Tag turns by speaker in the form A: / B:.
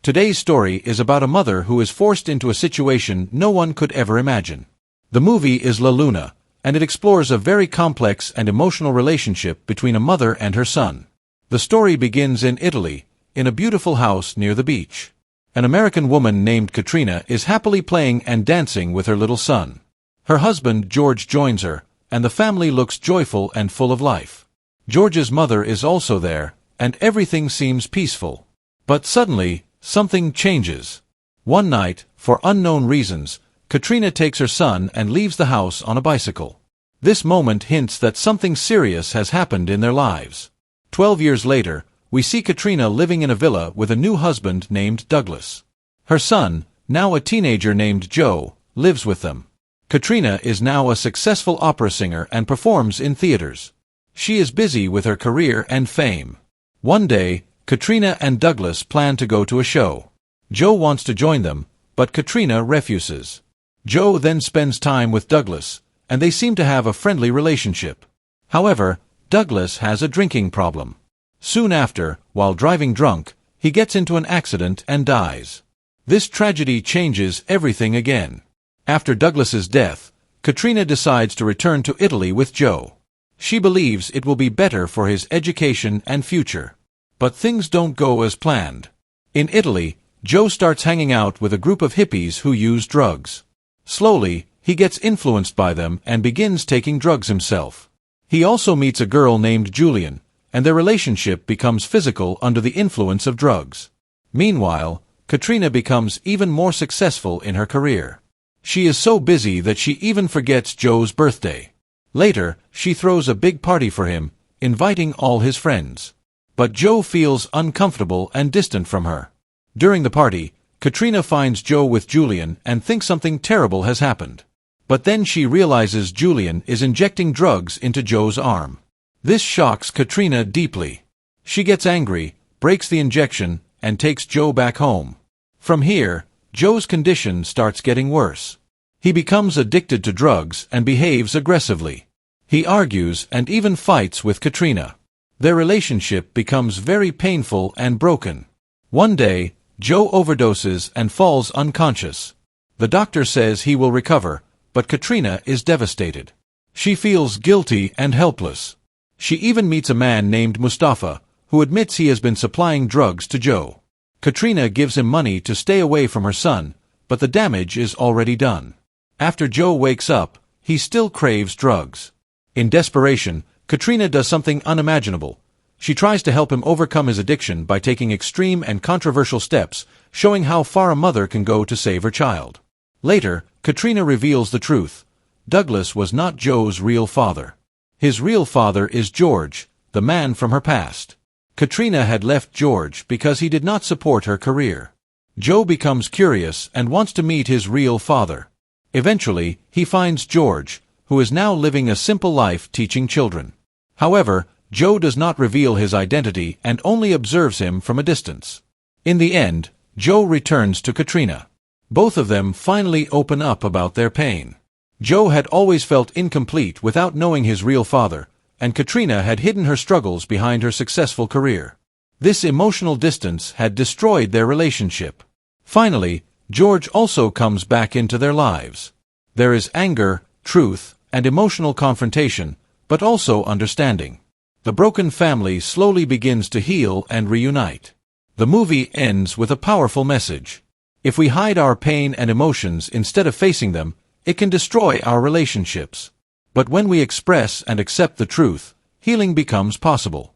A: Today's story is about a mother who is forced into a situation no one could ever imagine. The movie is La Luna, and it explores a very complex and emotional relationship between a mother and her son. The story begins in Italy, in a beautiful house near the beach. An American woman named Katrina is happily playing and dancing with her little son. Her husband, George, joins her, and the family looks joyful and full of life. George's mother is also there, and everything seems peaceful. But suddenly, something changes. One night, for unknown reasons, Katrina takes her son and leaves the house on a bicycle. This moment hints that something serious has happened in their lives. 12 years later, we see Katrina living in a villa with a new husband named Douglas. Her son, now a teenager named Joe, lives with them. Katrina is now a successful opera singer and performs in theaters. She is busy with her career and fame. One day, Katrina and Douglas plan to go to a show. Joe wants to join them, but Katrina refuses. Joe then spends time with Douglas, and they seem to have a friendly relationship. However, Douglas has a drinking problem. Soon after, while driving drunk, he gets into an accident and dies. This tragedy changes everything again. After Douglas's death, Katrina decides to return to Italy with Joe. She believes it will be better for his education and future. But things don't go as planned. In Italy, Joe starts hanging out with a group of hippies who use drugs. Slowly, he gets influenced by them and begins taking drugs himself. He also meets a girl named Julian, and their relationship becomes physical under the influence of drugs. Meanwhile, Katrina becomes even more successful in her career. She is so busy that she even forgets Joe's birthday. Later, she throws a big party for him, inviting all his friends. But Joe feels uncomfortable and distant from her. During the party, Katrina finds Joe with Julian and thinks something terrible has happened. But then she realizes Julian is injecting drugs into Joe's arm. This shocks Katrina deeply. She gets angry, breaks the injection, and takes Joe back home. From here, Joe's condition starts getting worse. He becomes addicted to drugs and behaves aggressively. He argues and even fights with Katrina. Their relationship becomes very painful and broken. One day, Joe overdoses and falls unconscious. The doctor says he will recover, but Katrina is devastated. She feels guilty and helpless. She even meets a man named Mustafa, who admits he has been supplying drugs to Joe. Katrina gives him money to stay away from her son, but the damage is already done. After Joe wakes up, he still craves drugs. In desperation, Katrina does something unimaginable. She tries to help him overcome his addiction by taking extreme and controversial steps, showing how far a mother can go to save her child. Later, Katrina reveals the truth. Douglas was not Joe's real father. His real father is George, the man from her past. Katrina had left George because he did not support her career. Joe becomes curious and wants to meet his real father. Eventually, he finds George, who is now living a simple life teaching children. However, Joe does not reveal his identity and only observes him from a distance. In the end, Joe returns to Katrina. Both of them finally open up about their pain. Joe had always felt incomplete without knowing his real father, and Katrina had hidden her struggles behind her successful career. This emotional distance had destroyed their relationship. Finally, George also comes back into their lives. There is anger, truth, and emotional confrontation, but also understanding. The broken family slowly begins to heal and reunite. The movie ends with a powerful message. If we hide our pain and emotions instead of facing them, it can destroy our relationships. But when we express and accept the truth, healing becomes possible.